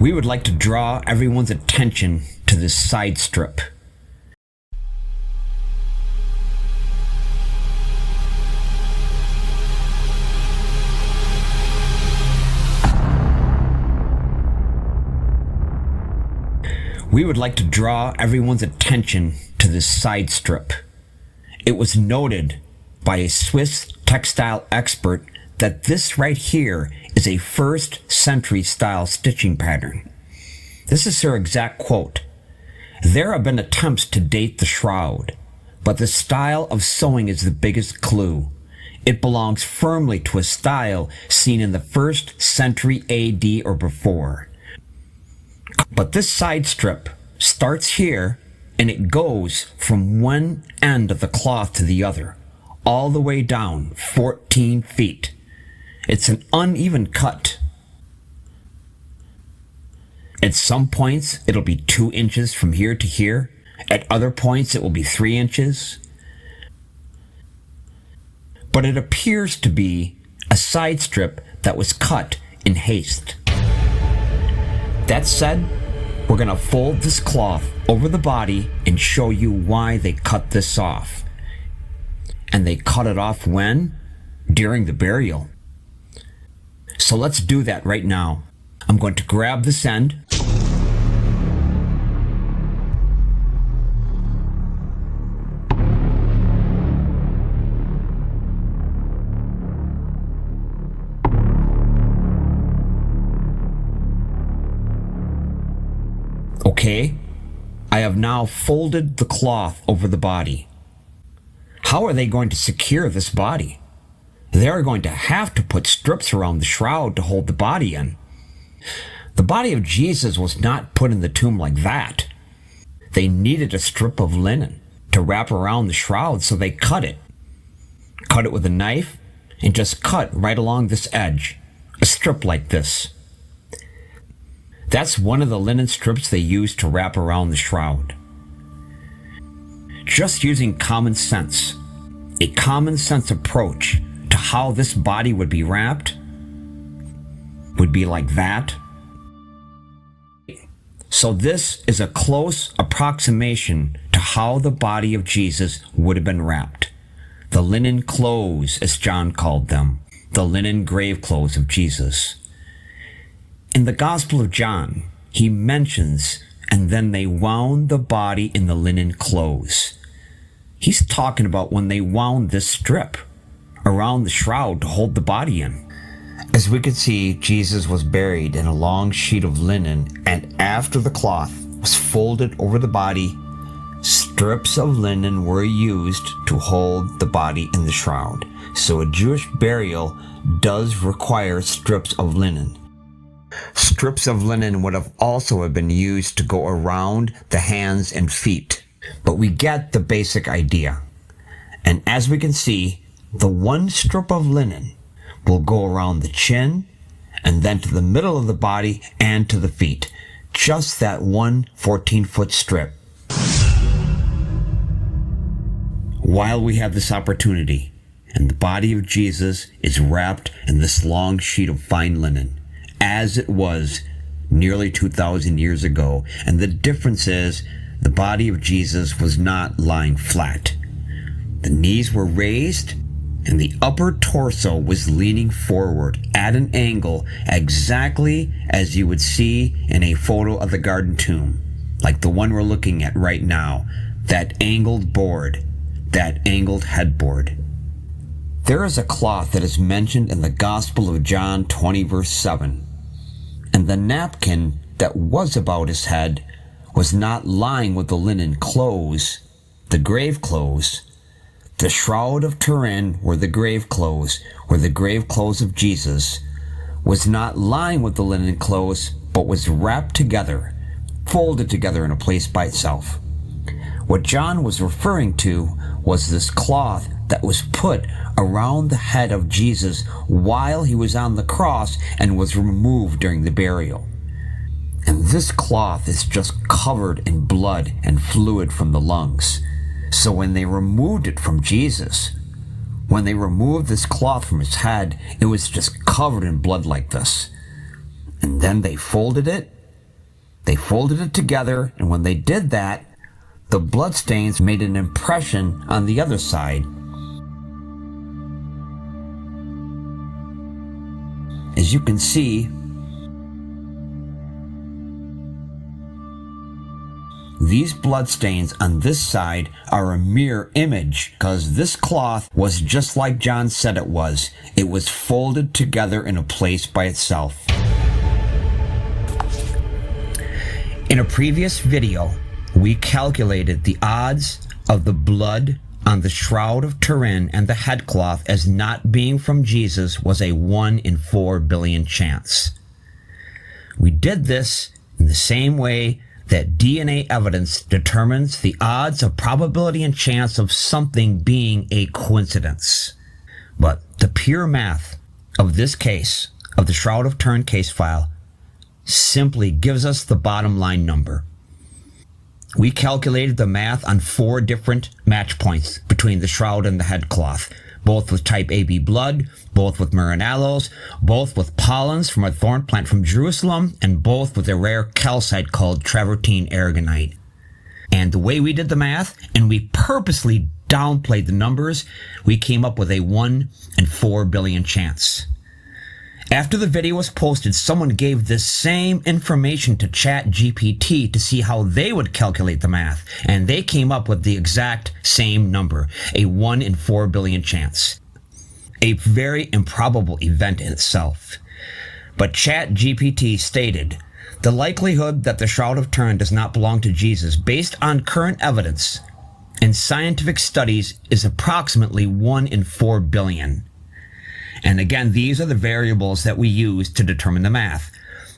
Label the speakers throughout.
Speaker 1: We would like to draw everyone's attention to this side strip. We would like to draw everyone's attention to this side strip. It was noted by a Swiss textile expert that this right here is a 1st century style stitching pattern. This is her exact quote. "There have been attempts to date the shroud, but the style of sewing is the biggest clue. It belongs firmly to a style seen in the 1st century AD or before. But this side strip starts here and it goes from one end of the cloth to the other, all the way down 14 feet. It's an uneven cut. At some points, it'll be 2 inches from here to here. At other points, it will be 3 inches. But it appears to be a side strip that was cut in haste. That said, we're going to fold this cloth over the body and show you why they cut this off. And they cut it off when? During the burial. So let's do that right now. I'm going to grab this end. Okay, I have now folded the cloth over the body. How are they going to secure this body? They are going to have to put strips around the shroud to hold the body in. The body of Jesus was not put in the tomb like that. They needed a strip of linen to wrap around the shroud, so they cut it. Cut it with a knife and just cut right along this edge, a strip like this. That's one of the linen strips they used to wrap around the shroud. Just using common sense, a common sense approach to how this body would be wrapped would be like that. So this is a close approximation to how the body of Jesus would have been wrapped. The linen clothes, as John called them, the linen grave clothes of Jesus. In the Gospel of John, he mentions, and then they wound the body in the linen clothes. He's talking about when they wound this strip around the shroud to hold the body in. As we could see, Jesus was buried in a long sheet of linen, and after the cloth was folded over the body, strips of linen were used to hold the body in the shroud. So a Jewish burial does require strips of linen. Strips of linen would have also been used to go around the hands and feet. But we get the basic idea. And as we can see, the one strip of linen will go around the chin and then to the middle of the body and to the feet. Just that one 14-foot strip. While we have this opportunity, and the body of Jesus is wrapped in this long sheet of fine linen, as it was nearly 2,000 years ago. And the difference is the body of Jesus was not lying flat. The knees were raised and the upper torso was leaning forward at an angle exactly as you would see in a photo of the Garden Tomb, like the one we're looking at right now, that angled board, that angled headboard. There is a cloth that is mentioned in the Gospel of John 20 verse 7. And the napkin that was about his head was not lying with the linen clothes, the grave clothes. The shroud of Turin, were the grave clothes of Jesus, was not lying with the linen clothes, but was wrapped together, folded together in a place by itself. What John was referring to was this cloth that was put around the head of Jesus while he was on the cross and was removed during the burial. And this cloth is just covered in blood and fluid from the lungs. So when they removed it from Jesus, when they removed this cloth from his head, it was just covered in blood like this. And then they folded it They folded it together, and when they did that, the bloodstains made an impression on the other side. As you can see, these bloodstains on this side are a mirror image because this cloth was just like John said it was. It was folded together in a place by itself. In a previous video, we calculated the odds of the blood on the Shroud of Turin and the headcloth as not being from Jesus was a 1 in 4 billion chance. We did this in the same way that DNA evidence determines the odds of probability and chance of something being a coincidence. But the pure math of this case, of the Shroud of Turin case file, simply gives us the bottom line number. We calculated the math on 4 different match points between the shroud and the headcloth, both with type AB blood, both with myrrh and aloes, both with pollens from a thorn plant from Jerusalem, and both with a rare calcite called travertine aragonite. And the way we did the math, and we purposely downplayed the numbers, we came up with a 1 in 4 billion chance. After the video was posted, someone gave this same information to ChatGPT to see how they would calculate the math, and they came up with the exact same number, a 1 in 4 billion chance. A very improbable event in itself. But ChatGPT stated, the likelihood that the Shroud of Turin does not belong to Jesus based on current evidence and scientific studies is approximately 1 in 4 billion. And again, these are the variables that we use to determine the math.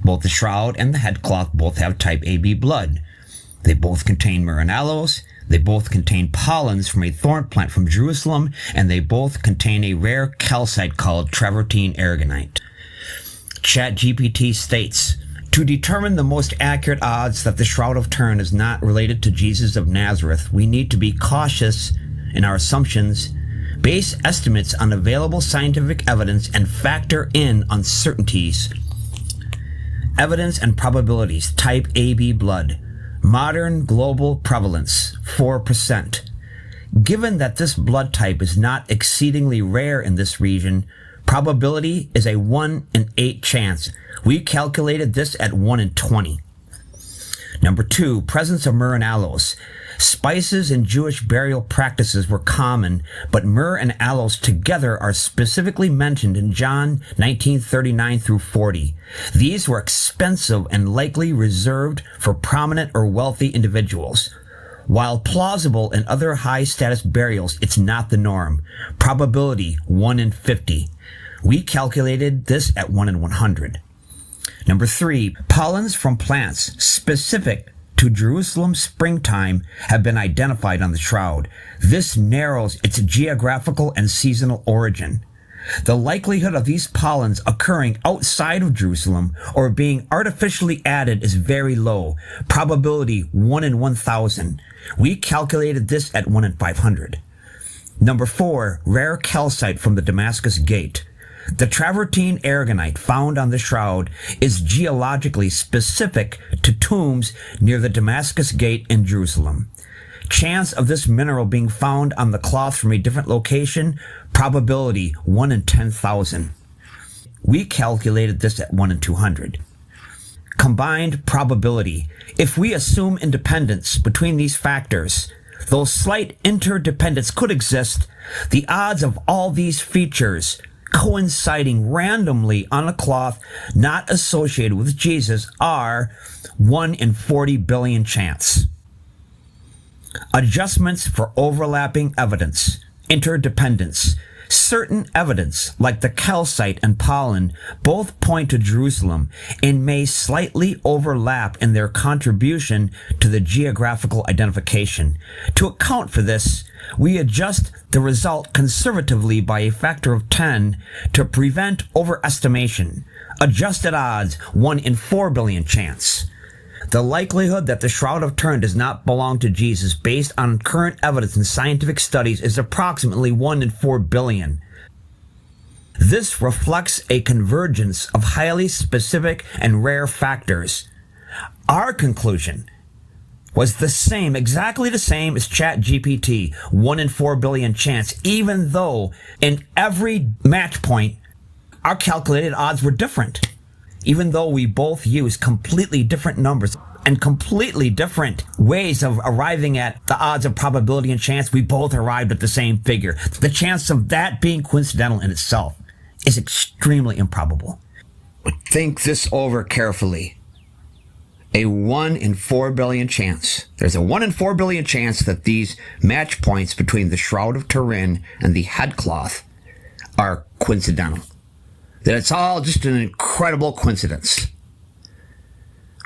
Speaker 1: Both the shroud and the headcloth both have type AB blood. They both contain myrrh and aloes. They both contain pollens from a thorn plant from Jerusalem, and they both contain a rare calcite called travertine aragonite. ChatGPT states, to determine the most accurate odds that the Shroud of Turin is not related to Jesus of Nazareth, we need to be cautious in our assumptions, base estimates on available scientific evidence, and factor in uncertainties. Evidence and probabilities, type AB blood. Modern global prevalence, 4%. Given that this blood type is not exceedingly rare in this region, probability is a 1 in 8 chance. We calculated this at 1 in 20. Number 2, presence of myrrh and aloes. Spices in Jewish burial practices were common, but myrrh and aloes together are specifically mentioned in John 19:39 through 40. These were expensive and likely reserved for prominent or wealthy individuals. While plausible in other high-status burials, it's not the norm. Probability 1 in 50. We calculated this at 1 in 100. Number 3, pollens from plants specific to Jerusalem springtime have been identified on the shroud. This narrows its geographical and seasonal origin. The likelihood of these pollens occurring outside of Jerusalem or being artificially added is very low. Probability 1 in 1,000. We calculated this at 1 in 500. Number 4, rare calcite from the Damascus Gate. The travertine aragonite found on the shroud is geologically specific to tombs near the Damascus Gate in Jerusalem. Chance of this mineral being found on the cloth from a different location, probability 1 in 10,000. We calculated this at 1 in 200. Combined probability. If we assume independence between these factors, though slight interdependence could exist, the odds of all these features coinciding randomly on a cloth not associated with Jesus are 1 in 40 billion chance. Adjustments for overlapping evidence, interdependence. Certain evidence, like the calcite and pollen, both point to Jerusalem and may slightly overlap in their contribution to the geographical identification. To account for this, we adjust the result conservatively by a factor of 10 to prevent overestimation. Adjusted odds, 1 in 4 billion chance. The likelihood that the Shroud of Turin does not belong to Jesus based on current evidence and scientific studies is approximately 1 in 4 billion. This reflects a convergence of highly specific and rare factors.
Speaker 2: Our conclusion was the same, exactly the same as ChatGPT, 1 in 4 billion chance, even though in every match point, our calculated odds were different. Even though we both used completely different numbers and completely different ways of arriving at the odds of probability and chance, we both arrived at the same figure. The chance of that being coincidental in itself is extremely improbable.
Speaker 1: Think this over carefully. A 1 in 4 billion chance. There's a 1 in 4 billion chance that these match points between the Shroud of Turin and the headcloth are coincidental. That it's all just an incredible coincidence.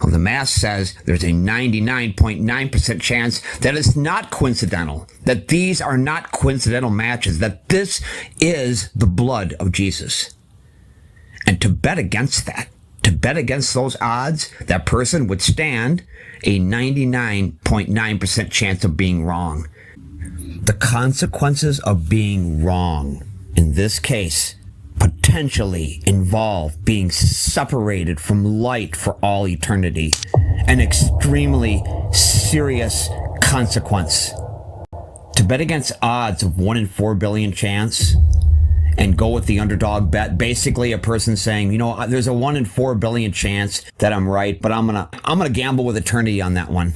Speaker 1: Well, the Mass says there's a 99.9% chance that it's not coincidental, that these are not coincidental matches, that this is the blood of Jesus. And to bet against that, to bet against those odds, that person would stand a 99.9% chance of being wrong. The consequences of being wrong, in this case, potentially involve being separated from light for all eternity. An extremely serious consequence. To bet against odds of 1 in 4 billion chance and go with the underdog bet, basically a person saying, you know, there's a 1 in 4 billion chance that I'm right, but I'm gonna gamble with eternity on that one.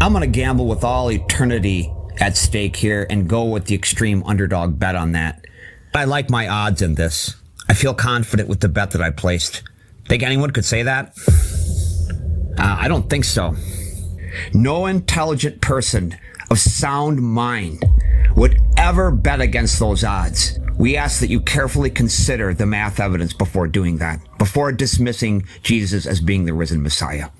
Speaker 1: I'm gonna gamble with all eternity at stake here and go with the extreme underdog bet on that. I like my odds in this. I feel confident with the bet that I placed. Think anyone could say that? I don't think so. No intelligent person of sound mind would ever bet against those odds. We ask that you carefully consider the math evidence before doing that, before dismissing Jesus as being the risen Messiah.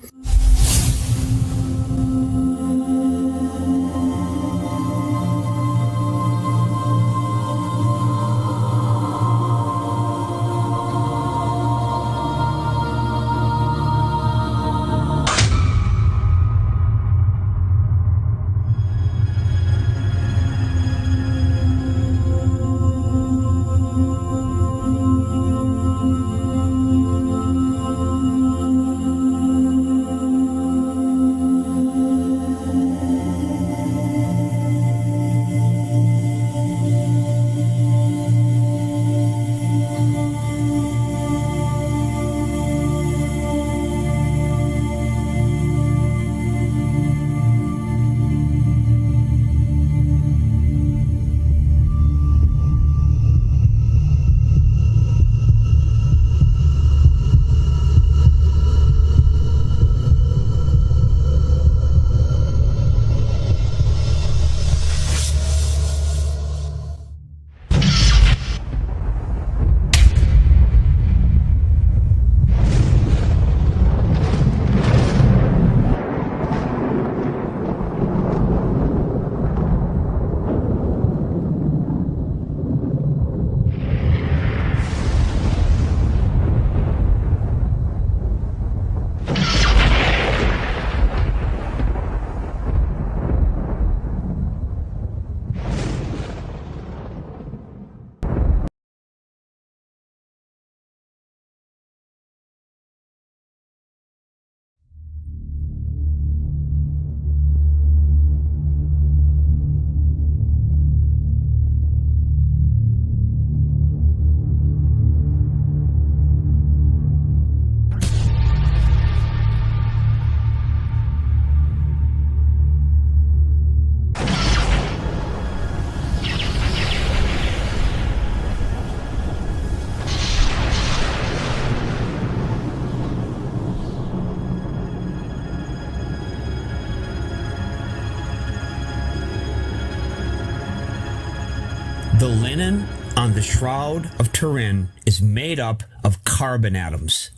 Speaker 1: The linen on the Shroud of Turin is made up of carbon atoms,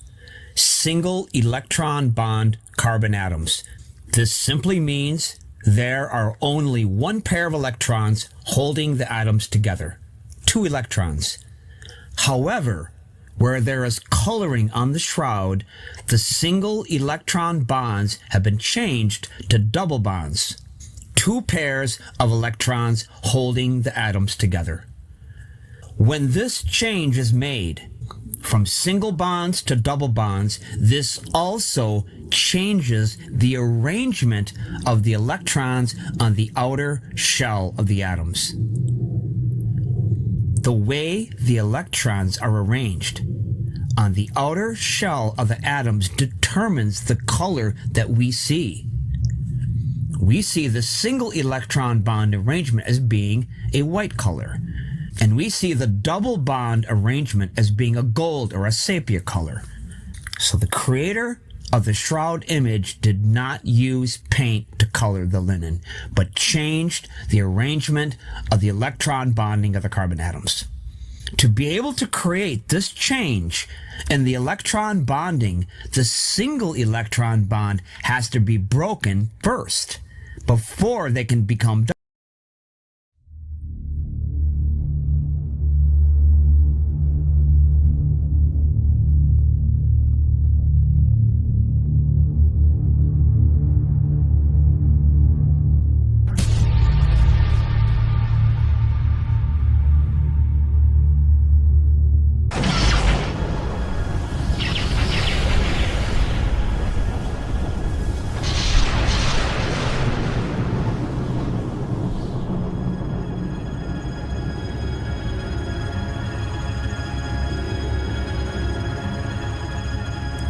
Speaker 1: single electron bond carbon atoms. This simply means there are only one pair of electrons holding the atoms together, 2 electrons. However, where there is coloring on the shroud, the single electron bonds have been changed to double bonds, 2 pairs of electrons holding the atoms together. When this change is made
Speaker 2: from single bonds to double bonds, this also changes the arrangement of the electrons on the outer shell of the atoms. The way the electrons are arranged on the outer shell of the atoms determines the color that we see. We see the single electron bond arrangement as being a white color, and we see the double bond arrangement as being a gold or a sepia color. So the creator of the shroud image did not use paint to color the linen, but changed the arrangement of the electron bonding of the carbon atoms. To be able to create this change in the electron bonding, the single electron bond has to be broken first before they can become double.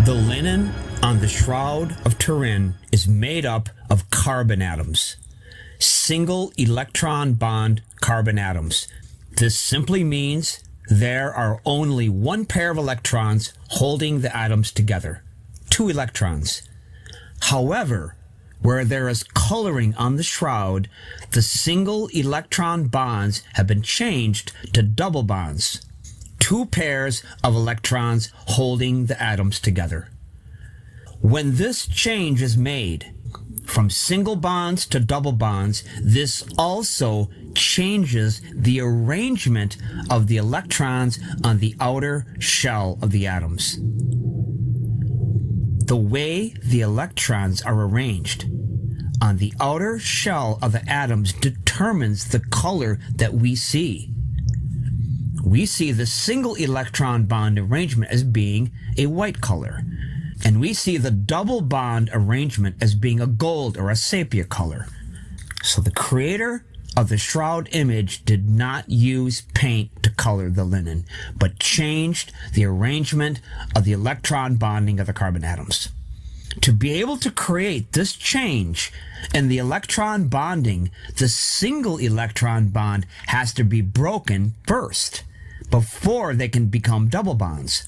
Speaker 2: The linen on the Shroud of Turin is made up of carbon atoms, single electron bond carbon atoms. This simply means there are only one pair of electrons holding the atoms together, 2 electrons. However, where there is coloring on the shroud, the single electron bonds have been changed to double bonds, 2 pairs of electrons holding the atoms together. When this change is made from single bonds to double bonds, this also changes the arrangement of the electrons on the outer shell of the atoms. The way the electrons are arranged on the outer shell of the atoms determines the color that we see. We see the single electron bond arrangement as being a white color, and we see the double bond arrangement as being a gold or a sepia color. So the creator of the shroud image did not use paint to color the linen, but changed the arrangement of the electron bonding of the carbon atoms. To be able to create this change in the electron bonding, the single electron bond has to be broken first before they can become double bonds.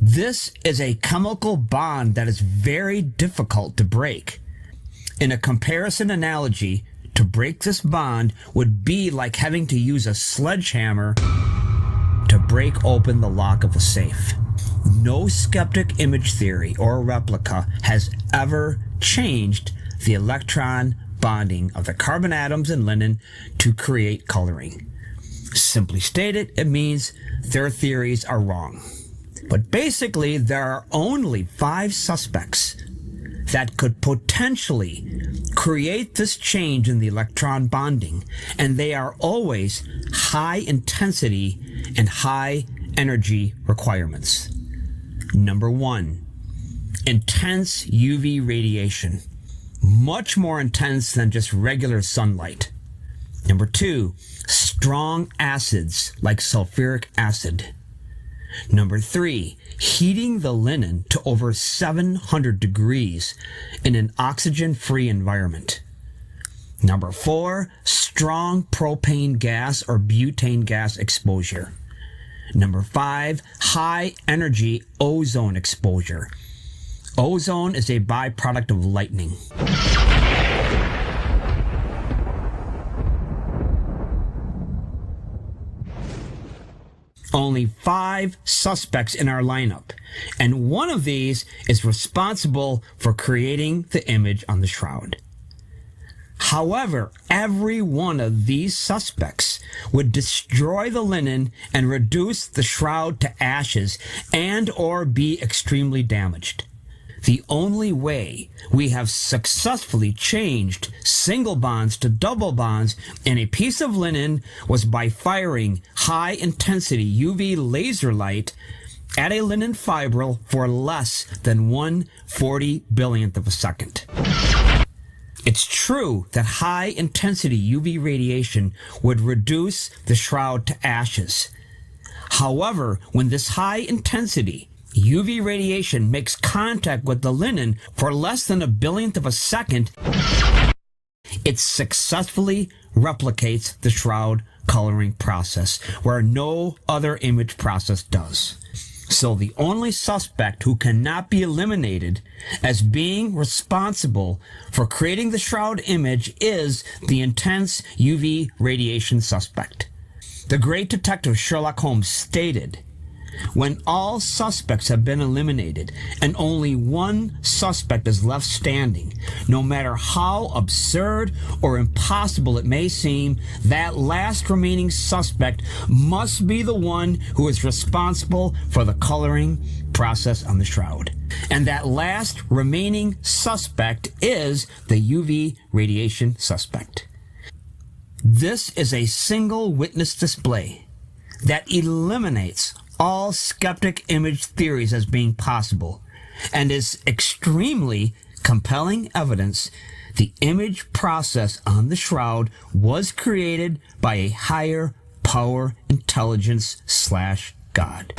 Speaker 2: This is a chemical bond that is very difficult to break. In a comparison analogy, to break this bond would be like having to use a sledgehammer to break open the lock of a safe. No skeptic image theory or replica has ever changed the electron bonding of the carbon atoms in linen to create coloring. Simply stated, it means their theories are wrong. But basically, there are only 5 suspects that could potentially create this change in the electron bonding, and they are always high intensity and high energy requirements. Number 1, intense UV radiation, much more intense than just regular sunlight. Number 2, strong acids like sulfuric acid. Number 3, heating the linen to over 700 degrees in an oxygen-free environment. Number 4, strong propane gas or butane gas exposure. Number 5, high energy ozone exposure. Ozone is a byproduct of lightning. Only 5 suspects in our lineup, and one of these is responsible for creating the image on the shroud. However, every one of these suspects would destroy the linen and reduce the shroud to ashes and or be extremely damaged. The only way we have successfully changed single bonds to double bonds in a piece of linen was by firing high-intensity UV laser light at a linen fibril for less than 1/40 of a second. It's true that high-intensity UV radiation would reduce the shroud to ashes. However, when this high-intensity UV radiation makes contact with the linen for less than 1/1000th of a second, it successfully replicates the shroud coloring process, where no other image process does. So the only suspect who cannot be eliminated as being responsible for creating the shroud image is the intense UV radiation suspect. The great detective Sherlock Holmes stated, "When all suspects have been eliminated and only one suspect is left standing, no matter how absurd or impossible it may seem, that last remaining suspect must be the one who is responsible for the coloring process on the shroud. And that last remaining suspect is the UV radiation suspect." This is a single witness display that eliminates all skeptic image theories as being possible, and is extremely compelling evidence the image process on the shroud was created by a higher power intelligence / God.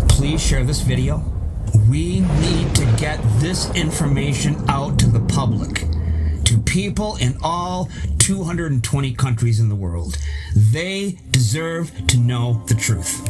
Speaker 2: Please share this video. We need to get this information out to the public, to people in all 220 countries in the world. They deserve to know the truth.